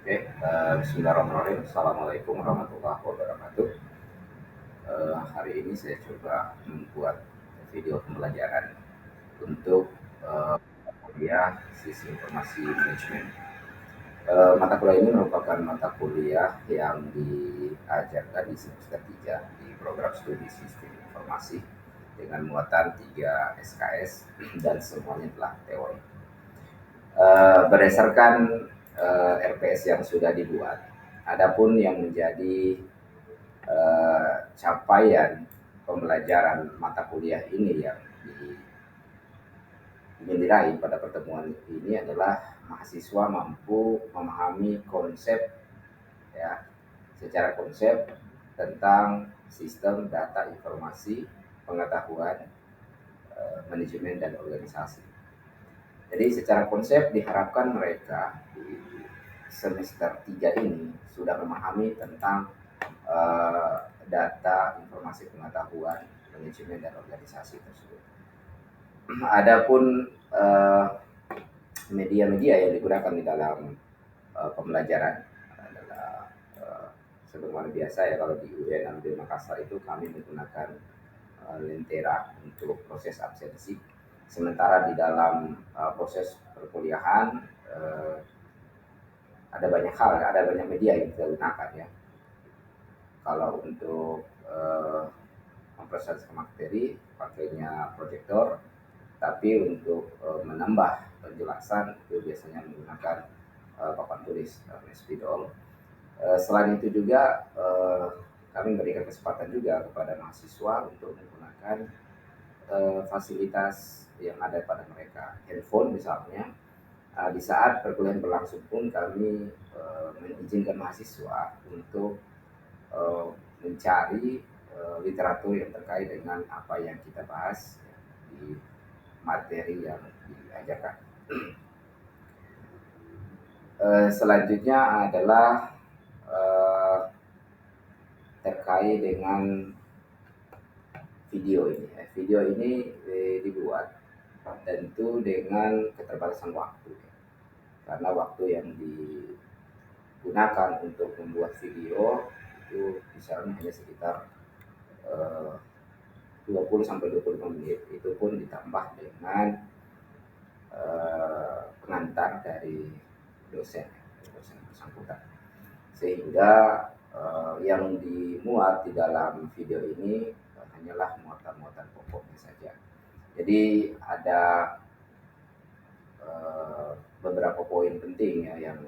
Oke, bismillahirrahmanirrahim. Assalamualaikum warahmatullahi wabarakatuh. Hari ini saya coba membuat video pembelajaran untuk kuliah Sistem Informasi Manajemen. Mata kuliah ini merupakan mata kuliah yang diajarkan di semester 3 di program studi Sistem Informasi dengan muatan 3 SKS dan semuanya telah teori. Berdasarkan RPS yang sudah dibuat, adapun yang menjadi capaian pembelajaran mata kuliah ini yang ingin diraih pada pertemuan ini adalah mahasiswa mampu memahami konsep, ya, secara konsep tentang sistem data informasi pengetahuan manajemen dan organisasi. Jadi secara konsep diharapkan mereka di semester 3 ini sudah memahami tentang data informasi pengetahuan manajemen dan organisasi tersebut. Adapun media-media yang digunakan di dalam pembelajaran adalah sebagaimana biasa ya, kalau di UIN Ambil Makassar itu kami menggunakan Lentera untuk proses absensi. Sementara di dalam proses perkuliahan ada banyak hal, ada banyak media yang kita gunakan ya. Kalau untuk mempresentasikan materi pakainya proyektor, tapi untuk menambah penjelasan itu biasanya menggunakan papan tulis spidol. Selain itu juga kami memberikan kesempatan juga kepada mahasiswa untuk menggunakan fasilitas yang ada pada mereka, handphone misalnya. Di saat perkuliahan berlangsung pun kami mengizinkan mahasiswa untuk mencari literatur yang terkait dengan apa yang kita bahas ya, di materi yang diajarkan. Selanjutnya adalah terkait dengan video ini. Video ini dibuat tentu dengan keterbatasan waktu, karena waktu yang digunakan untuk membuat video itu misalnya hanya sekitar 20 sampai 25 menit, itu pun ditambah dengan pengantar dari dosen bersangkutan, sehingga yang dimuat di dalam video ini hanyalah muatan-muatan pokoknya saja. Jadi ada beberapa poin penting ya yang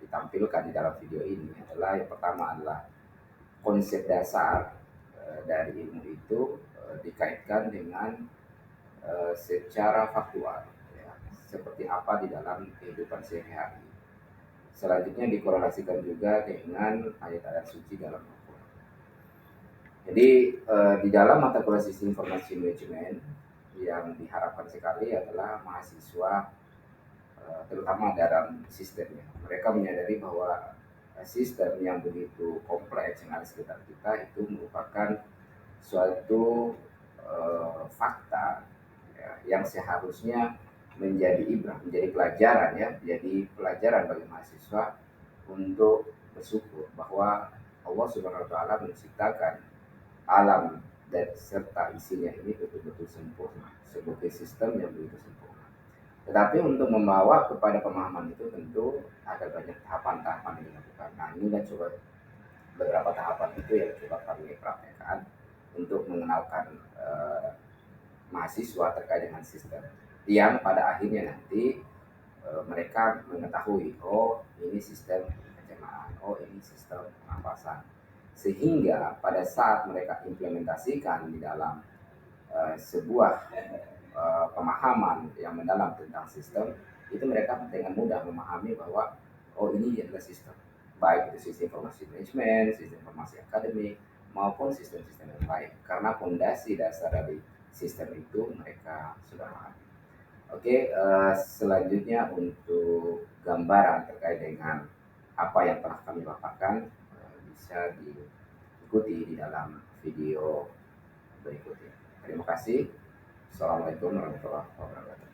ditampilkan di dalam video ini. Adalah yang pertama adalah konsep dasar dari ilmu itu dikaitkan dengan secara faktual ya, seperti apa di dalam kehidupan sehari-hari. Selanjutnya dikorelasikan juga dengan ayat-ayat suci dalam Al-Quran. Jadi di dalam mata kuliah Sistem Informasi Manajemen yang diharapkan sekali adalah mahasiswa terutama dalam sistemnya. Mereka menyadari bahwa sistem yang begitu kompleks yang ada sekitar kita itu merupakan suatu fakta ya, yang seharusnya menjadi ibrah, menjadi pelajaran ya, menjadi pelajaran bagi mahasiswa untuk bersyukur bahwa Allah Subhanahu wa taala menciptakan alam dan serta isinya ini betul-betul sempurna sebagai sistem yang begitu sempurna. Tetapi untuk membawa kepada pemahaman itu tentu ada banyak tahapan-tahapan yang dilakukan. Nah, ini kan coba beberapa tahapan itu yang coba kami praktekkan untuk mengenalkan mahasiswa terkait dengan sistem, yang pada akhirnya nanti mereka mengetahui, oh ini sistem pencernaan, oh ini sistem pernapasan, sehingga pada saat mereka implementasikan di dalam sebuah pemahaman yang mendalam tentang sistem, itu mereka dengan mudah memahami bahwa oh ini adalah sistem, baik itu sistem informasi manajemen, sistem informasi akademik, maupun sistem-sistem yang lain, karena fondasi dasar dari sistem itu mereka sudah pahami. Oke, selanjutnya untuk gambaran terkait dengan apa yang telah kami paparkan bisa diikuti di dalam video berikutnya. Terima kasih. Assalamualaikum warahmatullahi wabarakatuh.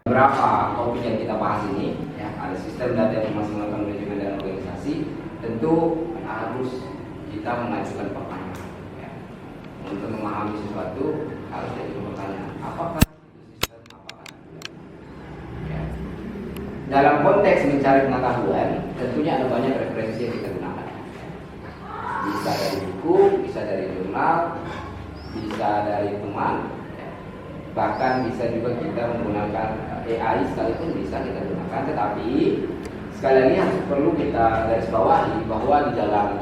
Beberapa topik yang kita bahas ini ya, ada sistem sistem data informasi melakukan manajemen dan organisasi, tentu harus kita mengajukan pertanyaan. Ya. Untuk memahami sesuatu harus jadi pertanyaan. Apakah itu sistem? Apakah tidak? Ya. Dalam konteks mencari pengetahuan, tentunya ada banyak referensi yang kita gunakan. Bisa dari buku, bisa dari jurnal, bisa dari teman, ya. Bahkan bisa juga kita menggunakan AI sekalipun bisa kita gunakan. Tetapi sekali lagi harus perlu kita garis bawahi bahwa di dalam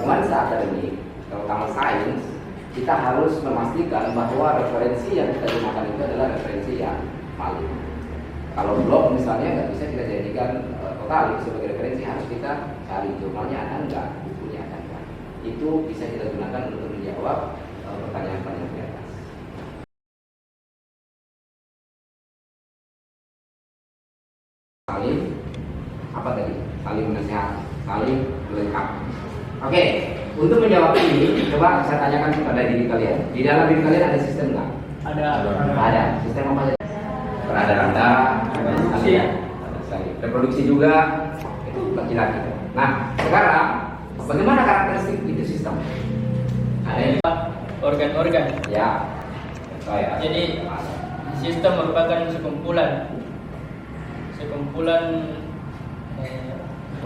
nuansa akademik, terutama sains, kita harus memastikan bahwa referensi yang kita gunakan itu adalah referensi yang valid. Kalau blog misalnya nggak bisa kita jadikan total sebagai referensi, harus kita cari jurnalnya ada nggak, bukunya ada nggak. Itu bisa kita gunakan untuk menjawab pertanyaan-pertanyaan di atas. Saling apa tadi? Saling menasihati, saling melengkapi. Oke, untuk menjawab ini, coba saya tanyakan kepada diri kalian. Di dalam diri kalian ada sistem nggak? Ada. Sistem apa saja? Ada Anda, ada reproduksi juga, itu laki-laki. Nah, sekarang bagaimana karakteristik itu sistem? Ada yang organ-organ. ya. Jadi sistem merupakan sekumpulan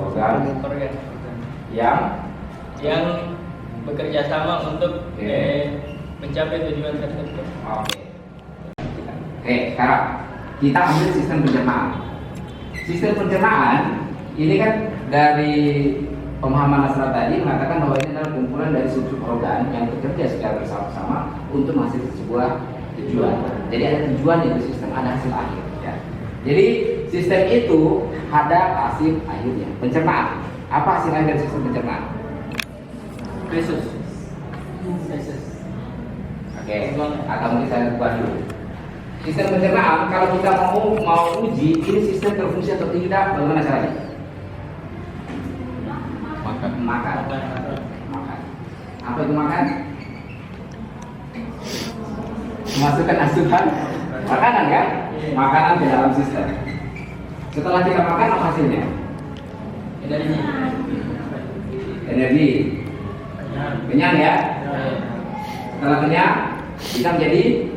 organ yang bekerja sama untuk mencapai tujuan tertentu. Oke, sekarang kita ambil sistem pencernaan. Sistem pencernaan ini kan dari pemahaman Nasrani tadi mengatakan bahwa ini adalah kumpulan dari sub-sub organ yang bekerja secara bersama-sama untuk menghasilkan sebuah tujuan. Jadi ada tujuan itu sistem, ada hasil akhir. Ya. Jadi sistem itu ada hasil akhirnya. Pencernaan. Apa hasil akhir dari sistem pencernaan? Feses. Oke, atau mungkin saya buat dulu. Sistem pencernaan kalau kita mau uji ini sistem berfungsi atau tidak, bagaimana caranya? Makan. Apa itu makan? Memasukkan asupan makanan kan? Makanan di dalam sistem. Setelah kita makan apa hasilnya? Energi. Kenyang ya? Setelah kenyang kita menjadi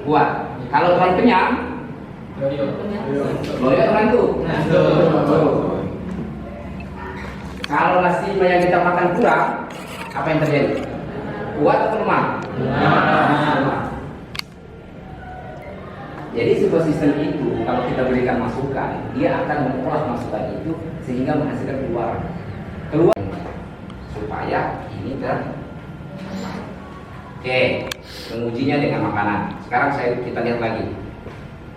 kuat. Kalau terlalu kenyang, loyo atau ngantuk? Kalau nasi yang kita makan kurang, apa yang terjadi? Kuat atau lemah? Lemah. Jadi sebuah sistem itu kalau kita berikan masukan, dia akan mengolah masukan itu sehingga menghasilkan keluar supaya ini Oke, mengujinya dengan makanan. Sekarang kita lihat lagi.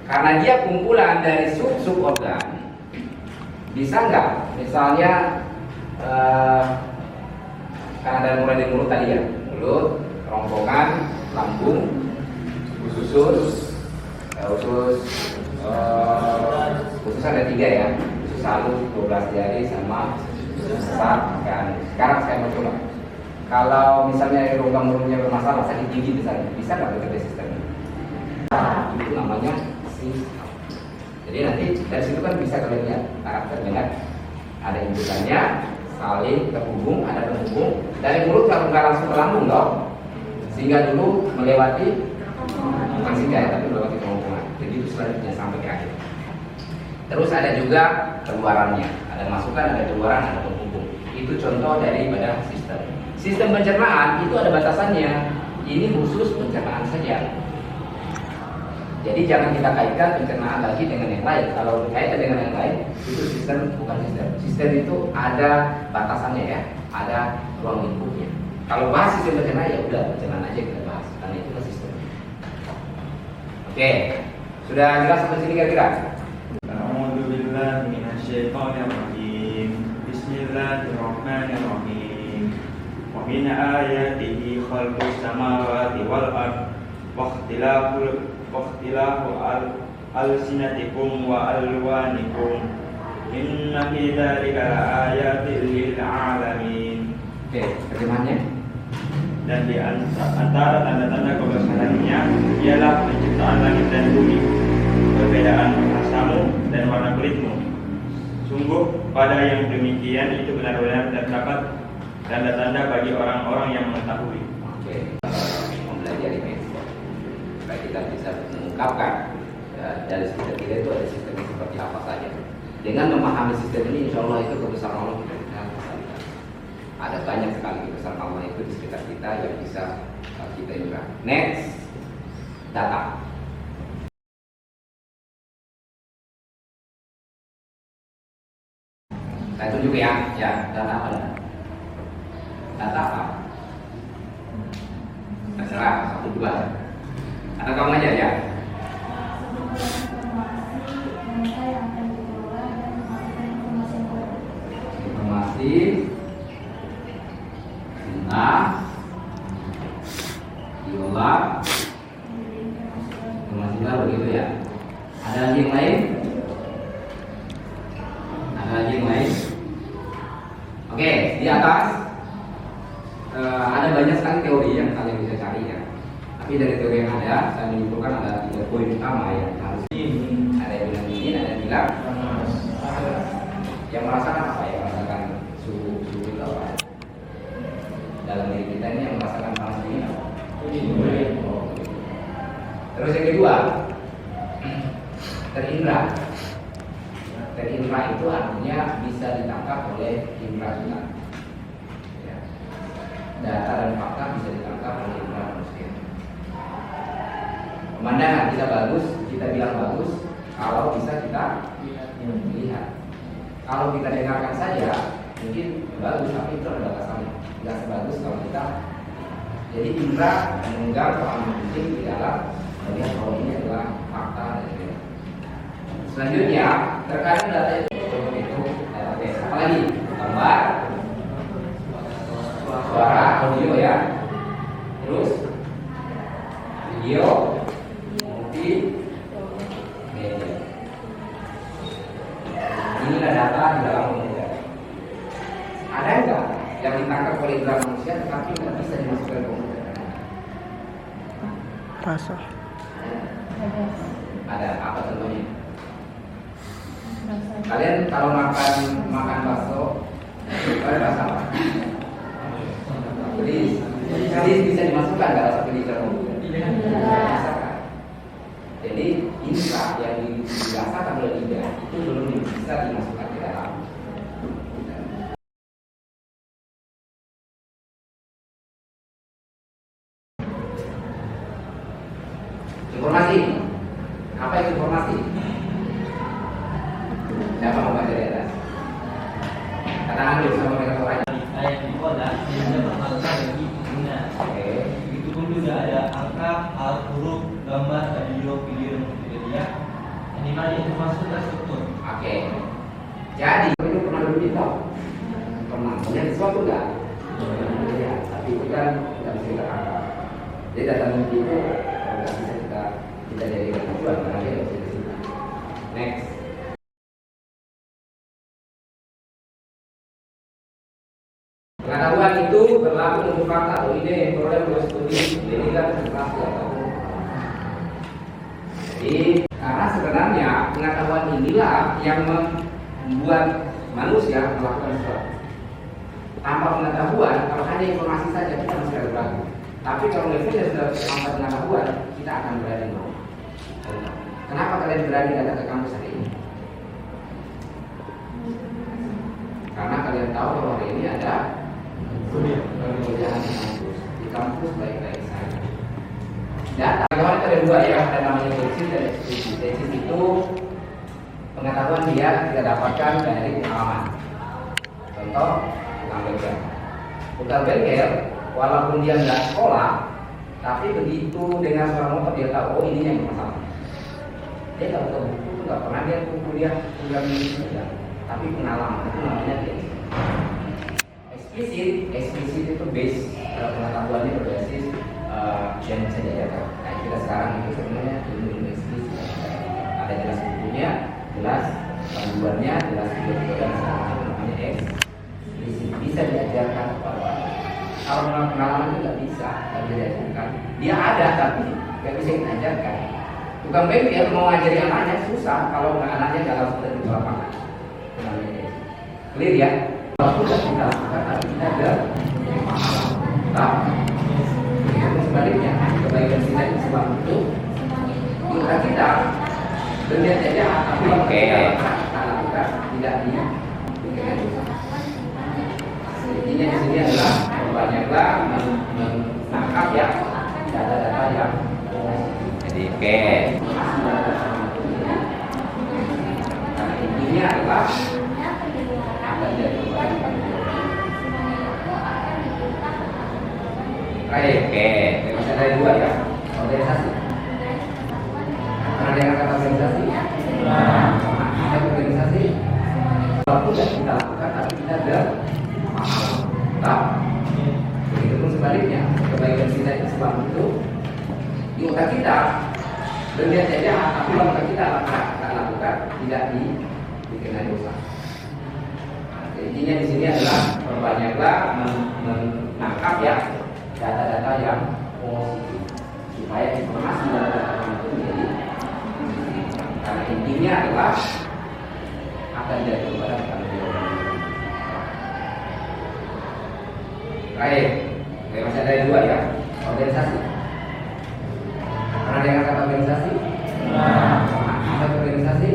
Karena dia kumpulan dari sub-sub organ, bisa nggak? Misalnya karena dari mulai dari mulut tadi ya, mulut, kerongkongan, lambung, usus ada 3 ya, usus halus 12 jari sama besar kan. Sekarang saya mau coba. Kalau misalnya rongga mulutnya bermasalah, sakit gigi misalnya, bisa nggak bekerja sistemnya? Itu namanya sistem. Jadi nanti dari situ kan bisa kalian lihat karakternya kan. Ada inputannya, saling terhubung, ada penghubung. Dari mulut nggak langsung ke lambung dong, sehingga dulu melewati bukan singgah tapi melewati penghubungan. Jadi itu selanjutnya sampai ke akhir. Terus ada juga keluarannya, ada masukan, ada keluaran, ada penghubung. Itu contoh daripada sistem. Sistem pencernaan itu ada batasannya. Ini khusus pencernaan saja. Jadi jangan kita kaitkan pencernaan lagi dengan yang lain. Kalau berkaitan dengan yang lain, itu sistem bukan sistem. Sistem itu ada batasannya ya, ada ruang lingkupnya. Kalau bahas sistem pencernaan ya udah pencernaan aja kita bahas, karena itu kan sistem. Oke, sudah jelas sampai sini kira-kira? A'udzubillahi minasyaitonirrajim. Bismillahirrahmanirrahim. Wa min ayatihi khalqus samawati wal ard wa ikhtilafu alsinatikum wa alwanikum. Inna fi dzalika laayatin lil alamin. Oke, terjemahannya. Dan di antara tanda-tanda kebesarannya ialah penciptaan langit dan bumi, perbedaan rasamu dan warna kulitmu, Sungguh pada yang demikian itu benar-benar terdapat tanda-tanda bagi orang-orang yang mengetahui. Oke, mempelajari medsos supaya kita bisa mengungkapkan dari sistem kita itu ada sistemnya seperti apa saja. Dengan memahami sistem ini, insya Allah itu kebesaran Allah kita bisa lihat. Ada banyak sekali kebesaran Allah itu di sekitar kita yang bisa kita indra. Next, data. Saya tunjuk ya, data apa? Data apa? Terserah, 1, 2. Atau kamu aja ya? Informasi tentang diolah informasi baru gitu ya. Ada lagi yang lain? Ada lagi yang lain? Oke, di atas ada banyak sekali teori yang kalian bisa cari ya. Tapi dari teori yang ada, saya menyimpulkan ada 3 poin utama yang harus ada yang bilang dingin, ada yang bilang yang merasakan apa ya, merasakan suhu itu apa? Dalam diri kita ini yang merasakan panas dingin apa? Terus yang kedua, terindra. Terindra itu artinya bisa ditangkap oleh indra kita. Ya. Data dan fakta bisa ditangkap oleh indra manusia. Pemandangan kita bagus, kita bilang bagus kalau bisa kita lihat. Kalau kita dengarkan saja mungkin bagus, tapi itu ada batasannya. Tidak sebagus kalau kita. Jadi indra memegang peran penting di dalam melihat bahwa ini adalah fakta dan lain-lain. Selanjutnya, terkadang data itu apalagi gambar, suara, audio ya, terus video, multimedia. Inilah data di dalam komputer. Ada enggak yang ditangkap oleh indera manusia tetapi tidak bisa dimasukkan ke komputer? Rasa. Ada apa contohnya? Kalian kalau makan bakso, kalian rasa apa? Pedis. Pedis bisa dimasukkan nggak rasa pedis dalam komputer? Bisa kan? Jadi indra yang dirasakan oleh lidah itu belum bisa dimasukkan ke dalam. Informasi. Apa itu informasi? Siapa mau baca di atas? Katakan dulu sama mereka orang. Ayat itu adalah yang bermanfaat bagi pengguna. Oke. Begitu pun juga ada angka, hal, huruf, gambar, video, multimedia, animal yang termasuk terstruktur. Oke. Jadi itu pernah berita? Pernah. Punya sesuatu nggak? Ya, tapi itu kan tidak bisa kita angkat. Jadi data itu nggak bisa kita jadikan tujuan karena dia nggak bisa disimpan. Next. Pengetahuan itu berlaku untuk fakta atau ide yang peroleh melalui studi, penelitian, observasi ataupun. Jadi karena sebenarnya pengetahuan inilah yang membuat manusia melakukan sesuatu. Tanpa pengetahuan, kalau hanya informasi saja kita masih ada ragu. Tapi kalau levelnya sudah sampai pengetahuan, kita akan berani mau. Kenapa kalian berani datang ke kampus hari ini? Karena kalian tahu bahwa hari ini ada pekerjaan di kampus baik-baik saja. Data pengetahuan itu ada 2 ya, ada namanya tesis dan eksplisit. Tesis itu pengetahuan dia kita dapatkan dari pengalaman. Contoh, tukang bengkel. Tukang bengkel, walaupun dia nggak sekolah, tapi begitu dengan suara motor dia tahu, oh ini yang masalah. Dia nggak buka buku, nggak pernah dia kuliah tinggal di saja. Tapi pengalaman itu namanya tesis. Eksplisit itu base pengetahuannya berbasis yang bisa diajarkan. Nah kita sekarang itu sebenarnya ilmu eksplisit. Ada jelas bukunya, jelas panduannya, jelas video dan segala namanya eksplisit. Bisa diajarkan kepada orang. Kalau memang pengalaman itu nggak bisa diajarkan. Dia ada tapi nggak bisa diajarkan. Tukang bengkel mau ngajari anaknya susah kalau anaknya nggak langsung dari lapangan. Clear ya? Kalau sudah kita lakukan, tapi kita ada masalah. Sebaliknya, kebaikan kita itu sebab itu kita berniat saja, tapi kita lakukan tidak dikenai dosa. Intinya di sini adalah banyaklah menangkap ya data-data yang Jadi intinya adalah akan jadi kebaikan. Baik, masih ada dua ya, organisasi. Pernah dengar kata organisasi? Ada organisasi. Walaupun tidak kita lakukan, tapi kita ada masalah. Begitupun sebaliknya, kebaikan kita itu sebab itu di otak kita berniat saja, tapi langkah kita akan lakukan tidak dikenai dosa. Intinya di sini adalah perbanyaklah menangkap ya data-data yang positif supaya informasi data-data itu menjadi karena intinya adalah akan jadi kepada pertanggungjawaban. Baik, masih ada dua ya, organisasi. Pernah dengar kata organisasi? Ada organisasi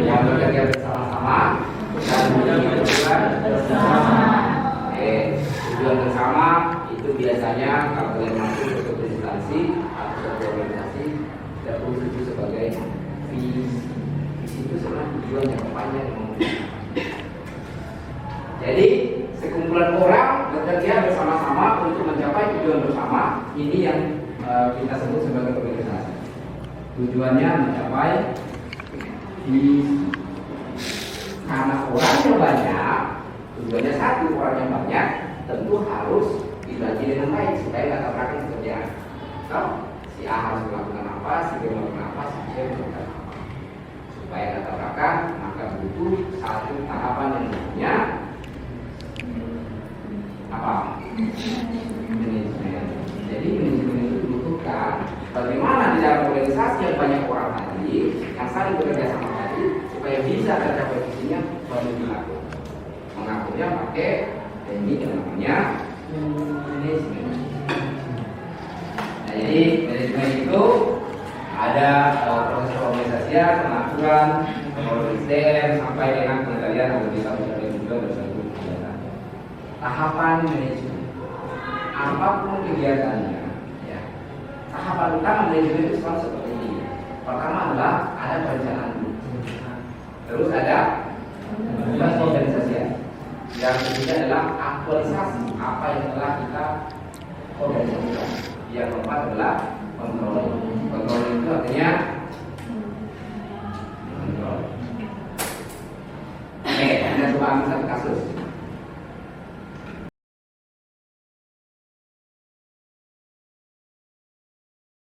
yang bekerja bersama-sama dan menentukan bersama. Tujuan bersama itu biasanya kalau kalian masuk ke suatu instansi atau suatu organisasi tidak perlu itu sebagai visi itu sebenarnya tujuan yang panjang. Jadi sekumpulan orang bekerja bersama-sama untuk mencapai tujuan bersama ini yang kita sebut sebagai organisasi. Tujuannya mencapai visi. Karena orangnya banyak, tujuannya satu, orangnya banyak, tentu harus dibagi dengan baik supaya nggak tabrakan pekerjaan. So, si A harus melakukan apa, si B melakukan apa, si C melakukan apa. Supaya nggak tabrakan, maka butuh satu tahapan yang namanya apa? Manajemen. Jadi manajemen itu dibutuhkan bagaimana di dalam organisasi yang banyak orang tadi, yang saling bekerja sama tadi, supaya bisa tercapai visinya baru dilakukan. Mengaturnya pakai teknik yang namanya manajemen. Nah, jadi manajemen itu ada proses organisasian, pengaturan, SDM sampai dengan pengendalian agar bisa mencapai tujuan dan seluruh kegiatan. Tahapan manajemen, apapun kegiatannya, ya. Tahapan utama manajemen itu selalu seperti ini. Pertama adalah ada perencanaan dulu. Terus ada organisasian. Yang ketiga adalah aktualisasi apa yang telah kita organisasikan. Yang keempat adalah controlling. Controlling itu artinya kontrol. Oke, Anda coba ambil satu kasus.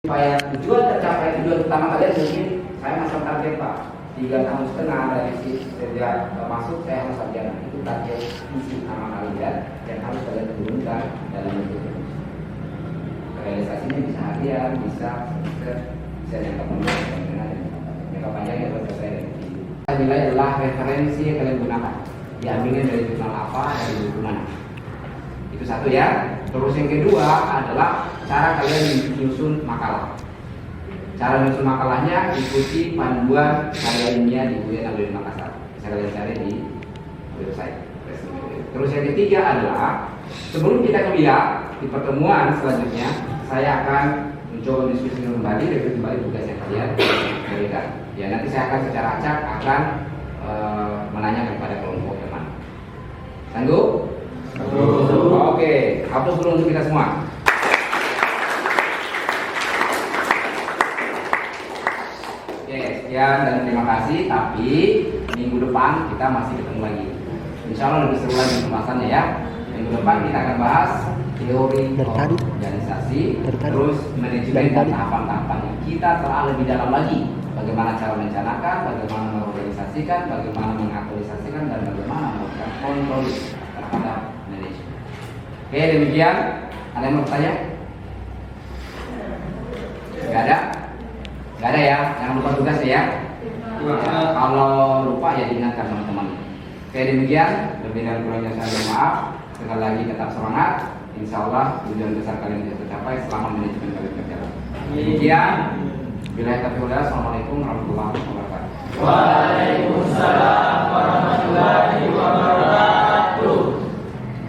Supaya tujuan tercapai, tujuan utama kalian mungkin saya masuk target Pak 3,5 tahun dari sejak masuk saya harus sarjana. Itu target visi utama kalian yang harus kalian turunkan dalam bentuk realisasinya bisa harian, bisa semester, bisa jangka panjang dan jangka panjang yang selesai dari itu. Nilai adalah referensi yang kalian gunakan. Diambilnya dari jurnal apa, dari buku mana. Itu satu ya. Terus yang kedua adalah cara kalian menyusun makalah. Cara menyusun makalahnya ikuti panduan karya ilmiah di UIN Alumni Makassar. Bisa kalian cari di website. Terus yang ketiga adalah sebelum kita ke BIA, di pertemuan selanjutnya saya akan mencoba diskusi kembali, review kembali tugas yang kalian berikan. Ya nanti saya akan secara acak akan menanyakan kepada kelompok yang mana. Sanggup? Oke, hapus dulu untuk kita semua. Oke, sekian dan terima kasih. Tapi minggu depan kita masih ketemu lagi. Insya Allah lebih seru lagi pembahasannya ya. Minggu depan kita akan bahas teori organisasi, terus manajemen dan tahapan-tahapannya. Kita telah lebih dalam lagi bagaimana cara merencanakan, bagaimana mengorganisasikan, bagaimana mengaktualisasikan, dan bagaimana melakukan kontrol terhadap manajemen. Oke, demikian. Ada yang mau bertanya? Gak ada? Gak ada ya? Jangan lupa tugasnya ya. Kalau lupa ya diingatkan teman-teman. Oke, demikian, lebih dan kurangnya saya mohon maaf. Sekali lagi tetap semangat. Insya Allah tujuan besar kalian bisa tercapai selama manajemen kalian berjalan. Demikian. Bila taufiq wal hidayah. Assalamualaikum warahmatullahi wabarakatuh.